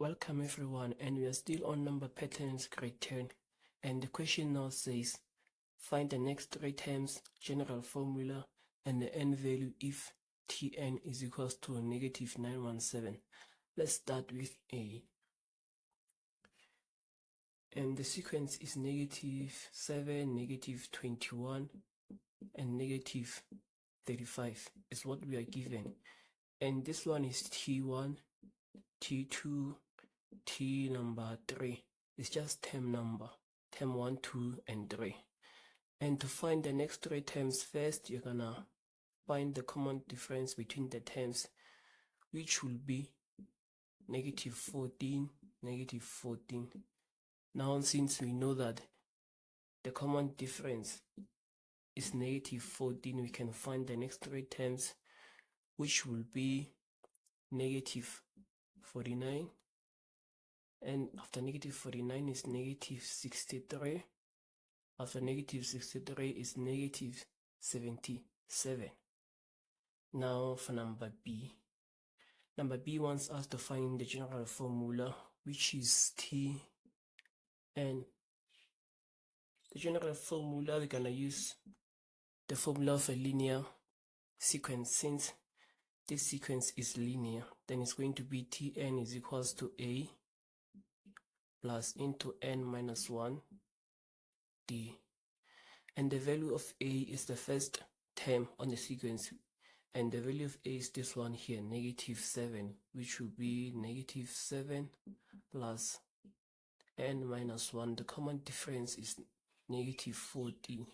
Welcome everyone, and we are still on number patterns grade 10, and the question now says find the next three terms, general formula, and the n value if Tn is equals to negative 917. Let's start with A, and the sequence is negative 7, negative 21, and negative 35 is what we are given, and this one is T1, T2, T number 3 is just term number, term 1, 2, and 3. And to find the next three terms, first you're gonna find the common difference between the terms, which will be negative 14, negative 14. Now, since we know that the common difference is negative 14, we can find the next three terms, which will be negative 49. And after negative 49 is negative 63. After negative 63 is negative 77. Now for number B. Number B wants us to find the general formula, which is Tn. The general formula, we're gonna use the formula of a linear sequence. Since this sequence is linear, then it's going to be Tn is equals to A plus into n minus 1 d, and the value of A is the first term on the sequence, and the value of A is this one here, negative 7, which will be negative 7 plus n minus 1. The common difference is negative 14,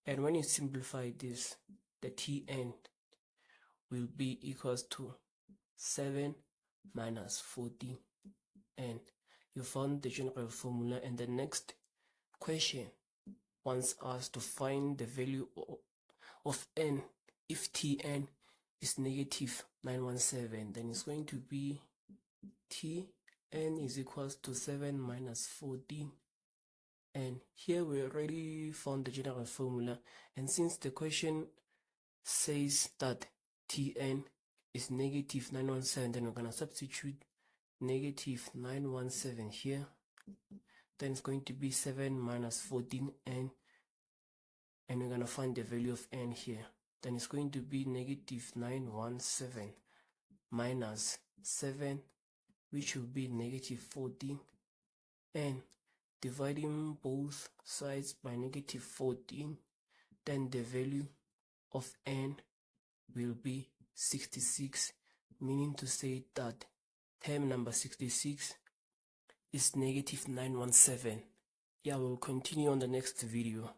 and when you simplify this, the Tn will be equals to 7 minus 14, and you found the general formula. And the next question wants us to find the value of n if Tn is negative 917. Then it's going to be Tn is equals to 7 minus 14, and here we already found the general formula. And since the question says that Tn is negative 917, then we're gonna substitute negative 917 here. Then it's going to be 7 minus 14 n, and we're gonna find the value of n here. Then it's going to be negative 917 minus 7, which will be negative 14, and dividing both sides by negative 14, then the value of n will be 66, meaning to say that term number 66 is negative 917. Yeah, we'll continue on the next video.